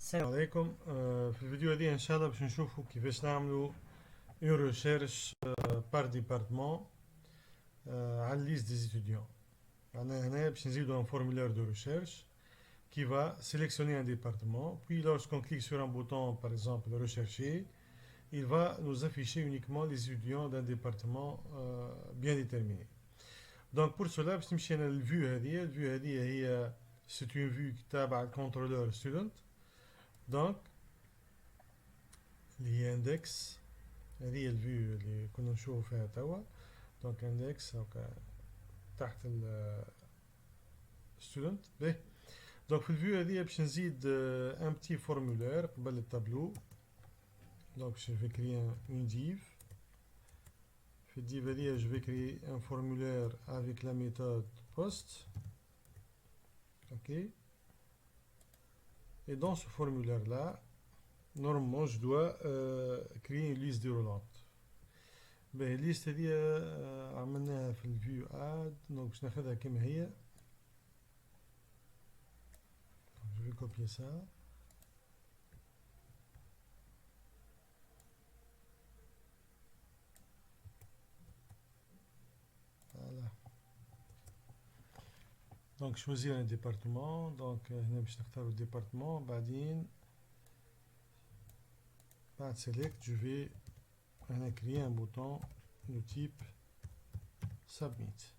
السلام عليكم. في الفيديو هذه ان شاء الله باش نشوفوا كيفاش نعملوا اون ريشيرش بار ديبارتمون على ليست دي ستوديون. معناها هنا باش نزيدوا ان فورمulaire de recherche qui va sélectionner un département, puis lorsqu'on clique sur un bouton, par exemple rechercher, il va nous afficher uniquement les étudiants d'un département bien déterminé. Donc pour cela باش نمشي انا للفيو هذه. الفيو هذه هي c'est une vue تابعة contrôleur student. Donc اللي هي اندكس، هذه هي الفيو اللي كنا نشوفوا فيها توا. دونك اندكس هاكا تحت الستودنت. باهي، دونك في الفيو هذه باش نزيد ان بتي فورمولير قبل التابلو. دونك جو في كريي اون ديف. في الديف هذه جو في كريي ان فورمولير افيك لا ميثود بوست. اوكي، et dans ce formulaire là normalement je dois créer une liste déroulante. باهي الليست هذه عملناها في الفيو اد، دونك باش ناخذها كما هي. je vais copier ça. Voilà. Donc choisir un département. Donc هنا باش نختاروا département. بعدين بعد select je vais هنا créer un bouton de type submit.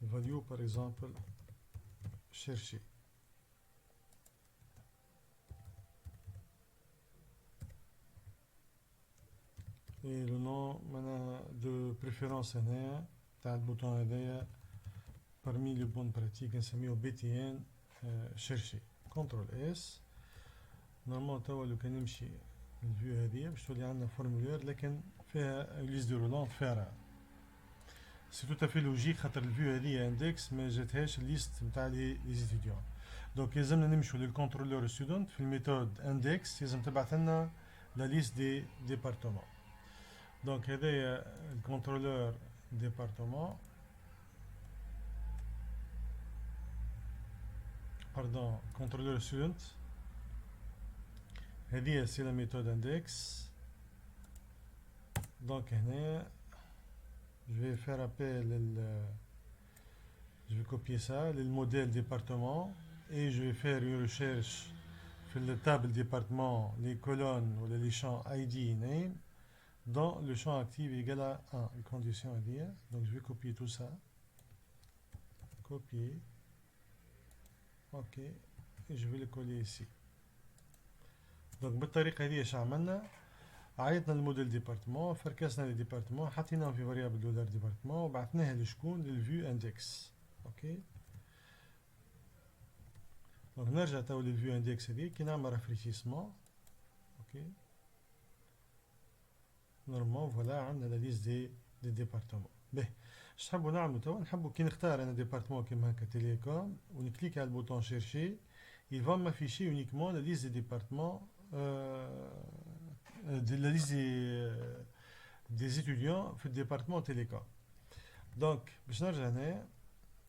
Value par exemple chercher. Et le nom de préférence هنا تاع البوتون هذايا parmi les bonnes pratiques نسميه BTN chercher. CTRL S. نورمال توا لو كان نمشي الفيو هذه باش تولي عندنا فورمولير لكن فيها ليست دو رولون فارغة. سي تو افي لوجيك خاطر الفيو هذه اندكس ما جاتهاش الليست نتاع لي ستوديون. دونك لازمنا نمشيو للكونترولور ستودنت في الميثود اندكس، لازم تبعث لنا لا ليست دي ديبارتمون. دونك هذايا الكونترولور ديبارتمون، باردون كونترولور ستودنت. هذه سي لا ميثود اندكس. دونك هنا je vais faire appel je vais copier ça le modèle département et je vais faire une recherche sur la table département, les colonnes ou les champs ID name dans le champ actif égal à 1, les conditions à dire. Donc je vais copier tout ça, copier, ok, et je vais le coller ici. Donc بالطريقة هذه اش عملنا؟ عيطنا للموديل ديبارتمون، فركسنا لي ديبارتمون، حطيناهم في فاريابل دولار ديبارتمون وبعثناها لشكون؟ للفيو اندكس. اوكي، دونك نرجع تو للفيو اندكس هذي كي نعمل رافريشيسمون. اوكي، نورمال فوالا عندنا لا ليست دي ديبارتمون. باهي، اش نحبوا نعملوا توا؟ نحبوا كي نختار انا ديبارتمون كيما هكا تيليكوم ونكليك على البوطون شيرشي، il va m'afficher uniquement la liste des départements de la liste des étudiants في le département télécom. Donc باش نرجع هنا،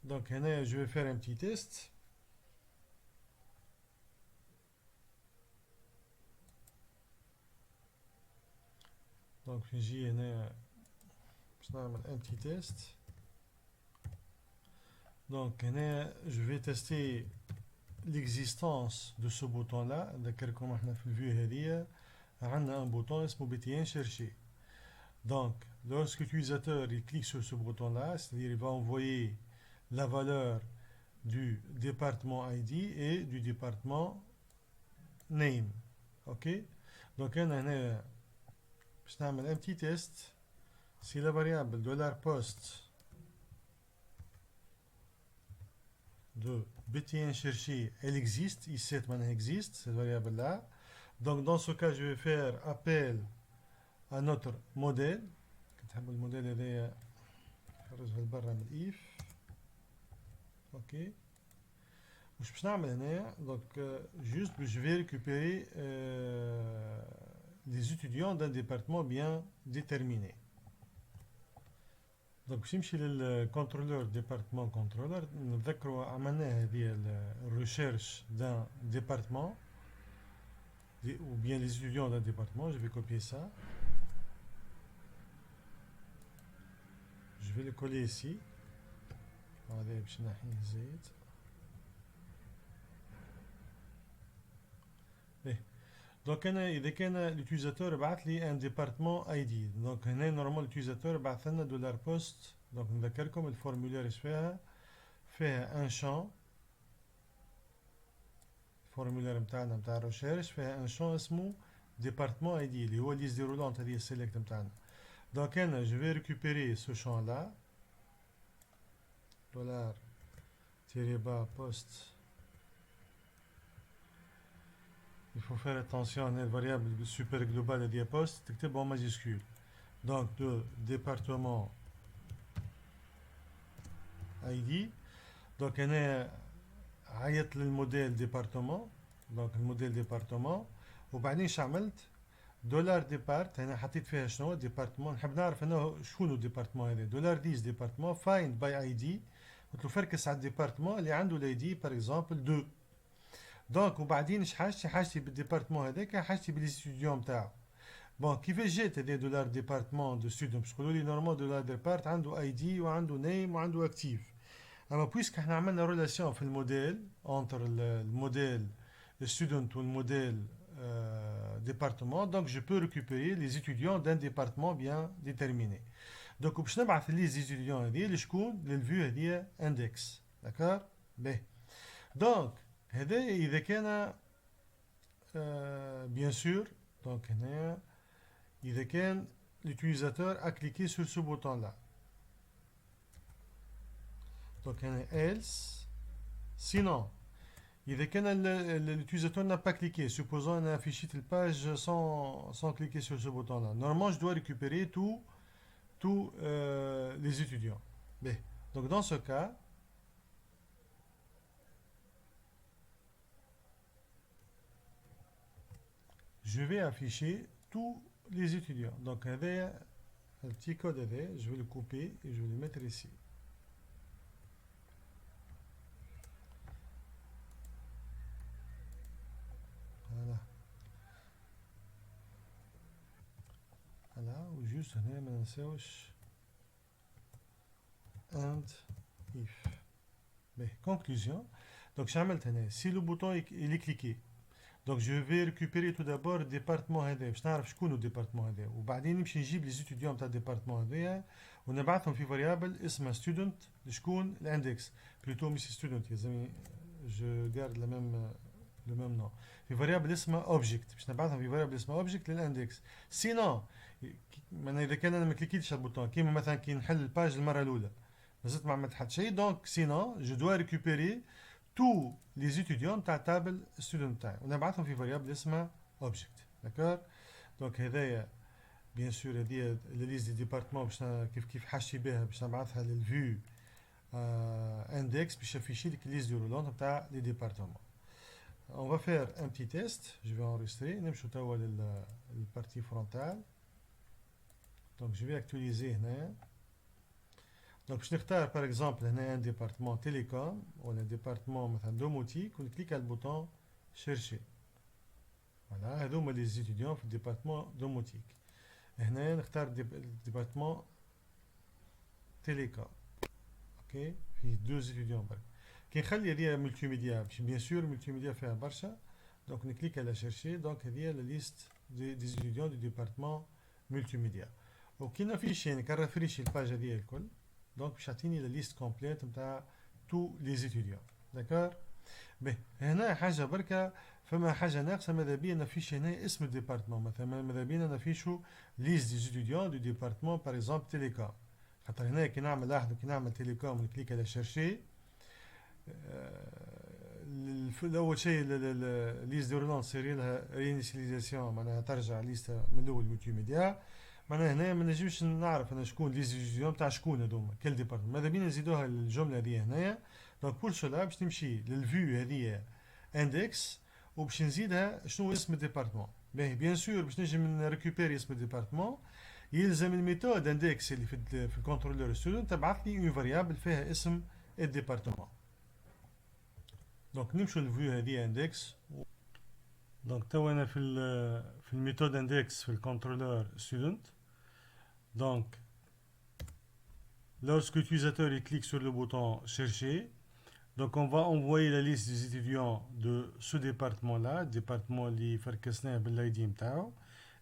donc هنا je vais faire un petit test. donc نجي هنا باش نعمل un petit test. donc هنا je vais tester l'existence de ce bouton là. نذكركم احنا في الفيو هذه عندنا un bouton اسمه BTN chercher. Donc, lorsque l'utilisateur il clique sur ce bouton-là, c'est-à-dire il va envoyer la valeur du département ID et du département name. Ok? Donc, on a un petit test. Si la variable $post de BTN chercher, elle existe, ici elle existe, cette variable-là. Donc, dans ce cas, je vais faire appel à notre modèle. كتحب الموديل هذايا خرجها لبرا من الايف. اوكي، واش باش نعمل هنايا؟ دونك جوست je vais récupérer les étudiants d'un département bien déterminé. دونك باش نمشي للكونترولور ديبارتمون كنترولر. نتذكروا عملنا هذه الريشيرش دان ديبارتمون. ou bien les étudiants d'un département. Je vais copier ça. Je vais le coller ici. هذا باش نحيه زيت. Donc إذا كان l'utilisateur بعث لي un département ID. Donc هنا نورمال l'utilisateur بعث لنا دولار بوست. Donc نذكركم الفورمولير ايش فيها un champ. الفورمولير نتاعنا نتاع الريشيرش فيها un champ اسمه département ID اللي هو liste déroulante هذه السيلكت نتاعنا. Donc أنا je vais récupérer ce champ là. Dollar tiré bas post. Il faut faire attention à la variable super globale de post, تكتب en majuscule. Donc de département ID. Donc أنا عيط للموديل département. Donc الموديل département. وبعدين ايش عملت؟ دولار ديبارت هنا حطيت فيها شنو ديبارتمون. نحب نعرف انه شنو ديبارتمون هذا. دولار ديز ديبارتمون فايند باي اي دي. قلت له فركس على الديبارتمون اللي عنده الاي دي بار اكزومبل 2. دونك وبعدين ايش حاجتي بالديبارتمون هذاك؟ حاجتي بالستوديون نتاعو. بون كيفاش جات هذا دولار ديبارتمون دو ستوديون؟ باش تقولوا لي نورمال دولار ديبارت عنده اي دي وعنده نيم وعنده اكتيف. اما بويسك احنا عملنا ريلاسيون في الموديل انتر الموديل ستودنت والموديل département, donc je peux récupérer les étudiants d'un département bien déterminé. Donc باش نبعث les étudiants هذه لشكون؟ للفيو هذه index. d'accord. باهي. donc هذا اذا كان bien sûr. donc هنا اذا كان l'utilisateur a cliqué sur ce bouton là. donc هنا else. sinon إذا كان l'utilisateur n'a pas cliqué, supposons qu'on a affiché la page sans cliquer sur ce bouton-là. Normalement, je dois récupérer tous les étudiants. Bien. Donc, dans ce cas, je vais afficher tous les étudiants. Donc, un petit code, je vais le couper et je vais le mettre ici. Voilà. Voilà, ou juste هنا ما ننساوش and if. Mais conclusion. Donc j'عملت هنا si le bouton il est cliqué. Donc je vais récupérer tout d'abord le département هذا باش نعرف شكون الديبارتمون هذا وبعدين نمشي نجيب لي ستوديون تاع الديبارتمون هذايا ونبعثهم في فاريابل اسمها ستودنت لشكون الاندكس بلوتو مش ستودنت يلزمني جو غارد le même nom. في variable اسمها object باش نبعثهم في variable اسمها object للاندكس. سينو من اذا كان انا ما كليكيتش على البوطون كيما مثلا كي نحل الباج المره الاولى مازلت ما عملت حتى شيء. دونك سينو جو دوا ريكوبيري تو لي ستوديون تاع تابل ستودنت تاعي ونبعثهم في variable اسمها object. داكور. دونك هذايا بيان سور هذه ليست دي ديبارتمون باش كيف حاجتي بها باش نبعثها للفيو اندكس باش يفيشي لك ليست دي رولون تاع لي ديبارتمون. On va faire un petit test. Je vais enregistrer. نمشوا توا للpartie frontale. Donc je vais actualiser هنا. Donc باش نختار par exemple هنا un département télécom ou un département مثلا domotique ونكليك على البوطون chercher. Voilà, هذوما les étudiants في الديبارتمون domotique. هنا نختار département télécom. اوكي في 2 étudiants برك. كي نخلي هذه ملتي ميديا باش بيان سور ملتي ميديا فيها برشا. دونك نكليك على شيرشي. دونك هذه لا ليست دي ستوديون دو ديبارتمون ملتي ميديا. وكي نافيشي نكرفريشي الباج هذه الكل. دونك باش يعطيني لا ليست كومبليت نتاع تو لي ستوديون. داكور. باهي هنا حاجه بركه فما حاجه ناقصه ماذا بيا نافيشي هنا اسم الديبارتمون. مثلا ماذا بينا نافيشو ليست دي ستوديون دو ديبارتمون بار اكزومبل تيليكوم. خاطر هنا كي نعمل لاحظوا كي نعمل تيليكوم ونكليك على شيرشي اول شيء ليست دورلون سيري لها رينيسياليزاسيون معناها ترجع ليست من الاول ملتي ميديا. معناها هنا ما نجمش نعرف انا شكون ليست ديزيون تاع شكون هذوما كل ديبارتمون. ماذا بينا نزيدوها الجمله هذه هنايا. دونك بور سولا باش نمشي للفيو هذه اندكس وباش نزيدها شنو اسم الديبارتمون. باهي بيان سور باش نجم نريكوبيري اسم الديبارتمون يلزم الميثود اندكس اللي في الكونترولور ستودنت تبعث لي اون فاريابل فيها اسم الديبارتمون. دونك نمشوا للفيو هذه اندكس. Donc تو انا في الميثود index في الcontrôleur student. Donc lorsque l'utilisateur il clique sur le bouton chercher, donc on va envoyer la liste des étudiants de ce département-là, département li فركسناه بالID متاعو,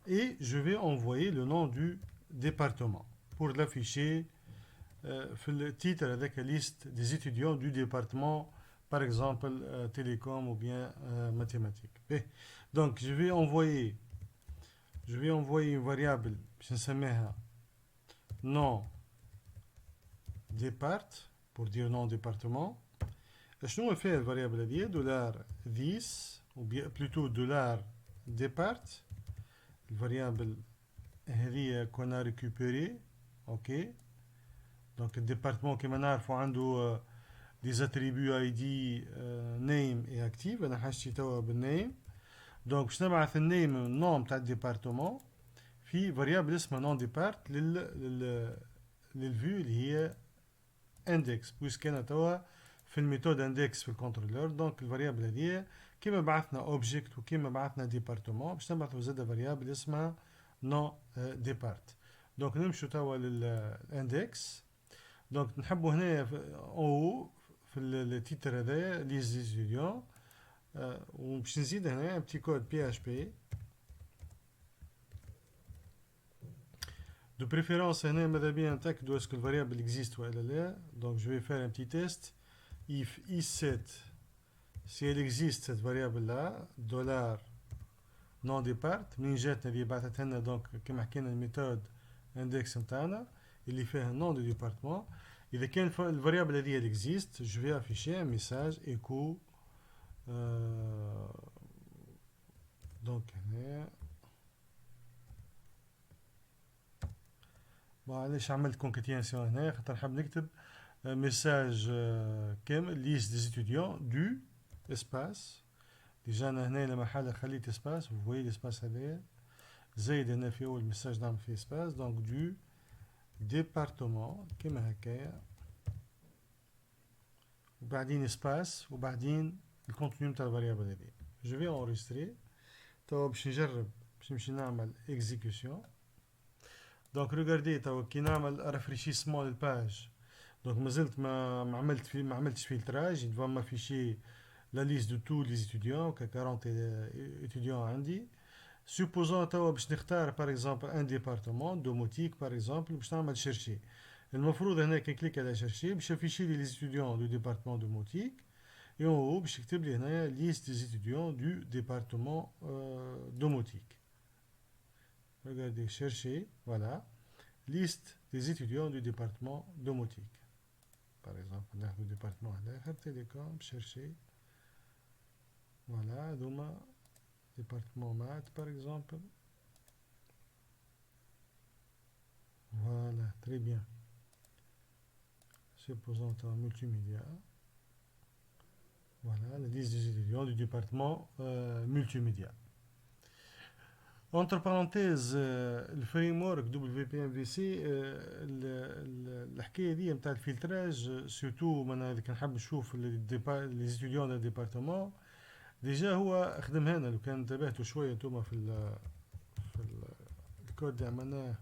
et je vais envoyer le nom du département pour l'afficher في le titre avec la liste des étudiants du département, par exemple télécom ou bien mathématiques. Donc je vais envoyer une variable باش نسميها nom départ pour dire nom département. شنو fait la variable هذه $10 ou bien plutôt $départ, la variable هذه qu'on a récupéré. OK, donc le département qui نعرفوا عنده des attributs ID name et active. انا حاجتي توا بالنيم. donc باش نبعث النيم النوم تاع الديبارتمون في variable اسمها نون ديبارت للفيو اللي هي index, puisque انا توا في الميثود index في الكنترولر. دونك الفاريابل هذه كيما بعثنا اوبجيكت وكيما بعثنا ديبارتمون باش نبعثوا زاده فاريابل اسمها نون ديبارت. دونك نمشوا توا للاندكس. دونك نحبوا هنا او في التيتر هذايا ليز ستوديون, وباش نزيد هنا بتي كود بي اش بي de préférence هنا ماذا بيا نتاكدوا اسكو الفاريابل اكزيست ولا لا. donc je vais faire un petit test. if is7, si elle existe cette variable là dollar non départ منين جاتنا اللي بعثت لنا دونك كما حكينا الميثود index نتاعنا اللي فيها النون دو ديبارتمون. اذا كان الفاريابل هذه اكزيست جو في افيشي ان ميساج ايكو. دونك هنا علاش عملت كونكاتيناسيون هنا خاطر نحب نكتب ميساج كامل ليست دي ستوديون دو اسباس. ديجا انا هنا لما حاله خليت اسباس وفوي الاسباس هذايا زايد هنا في اول ميساج نعمل فيه اسباس. دونك دو ديبارتمون كيما هكايا وبعدين اسباس وبعدين الكونتينيو نتاع الفاريابل هذه. جو في انريستري توا باش نجرب باش نمشي نعمل اكزيكيوشن. دونك ريغاردي توا كي نعمل رافريشيسمون للباج دونك مازلت ما عملتش فلتراج. il va m'afficher la liste de tous les étudiants ك 40 étudiants عندي. supposons توا باش نختار par exemple un département domotique par exemple باش نعمل chercher. المفروض هنا كي نكليك على chercher باش يافيشي لي les étudiants du département domotique et en haut باش يكتب لي هنايا liste des étudiants du département domotique. Regardez, chercher, voilà, liste des étudiants du département domotique. Par exemple, on a le département télécom, chercher, voilà, doma, département maths par exemple. Voilà, très bien. Supposons un multimédia. Voilà, la liste des étudiants du département multimédia. entre parenthèses الفريم ورك WPMVC الحكايه دي نتاع الفلتراج سورتو انا اذا كان نحب نشوف لي ستوديون دو ديبارتمون ديجا هو خدمها لنا. لو كان انتبهتوا شويه نتوما في الكود اللي عملناه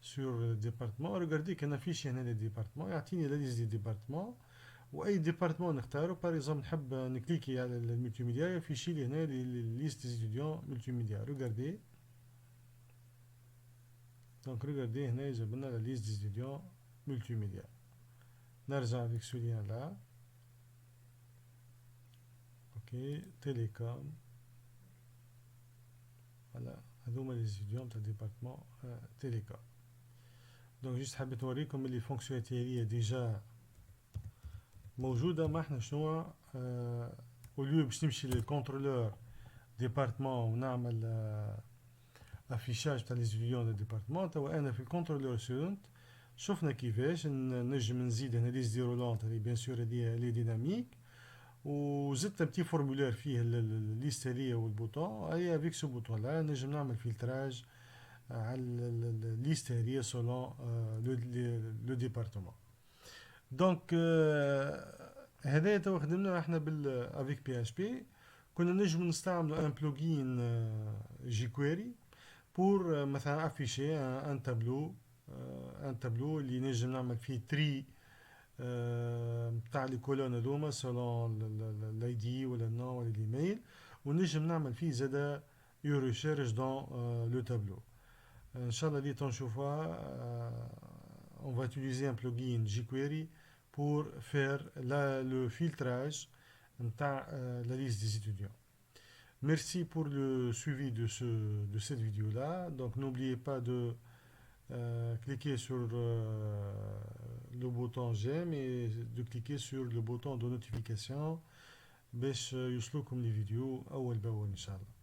سور ديبارتمون ريغاردي كان فيشي هنا لي ديبارتمون يعطيني لا ليست دي ديبارتمون واي ديبارتمون نختارو. باغ اكزومبل نحب نكليكي على الملتي ميديا يفيشي لي هنا ليست دي ستوديون ملتي ميديا. ريغاردي دونك ريغاردي هنا يجيب لنا لا ليست دي ستوديون ملتي ميديا. نرجع افيك سو ليان لا. اوكي تيليكوم فوالا هذوما لي ستوديون تاع ديبارتمون تيليكوم. دونك جيست حبيت نوريكم اللي فونكسيوناليتي هذه ديجا موجوده. ما احنا شنو اوليو باش نمشي للكونترولور ديبارتمون ونعمل افيشاج تاع لي ستوديون دو ديبارتمون. توا انا في الكونترولور ستودنت شفنا كيفاش نجم نزيد هنا ليست دي رولونت اللي بيان سور هذه لي ديناميك وزدت بتي فورمولير فيه الليست هذه والبوطون. اي افيك سو بوطون لا نجم نعمل فلتراج على الليست هذه سولون لو ديبارتمون. دونك هذايا توا خدمنا احنا افيك بي اش بي كنا نجم نستعملوا ان بلوجين جيكويري بور مثلا افيشي ان تابلو ان تابلو اللي نجم نعمل فيه تري بتاع لي كولون هذوما سولون الاي دي ولا النوم ولا الايميل ونجم نعمل فيه زادا يو ريشيرش دون لو تابلو ان شاء الله اللي تنشوفها on va utiliser un plugin jQuery pour faire le filtrage la liste des étudiants. Merci pour le suivi de cette vidéo-là. Donc n'oubliez pas de cliquer sur le bouton j'aime et de cliquer sur le bouton de notification باش يوصلوكم les vidéos أول بأول إن شاء الله.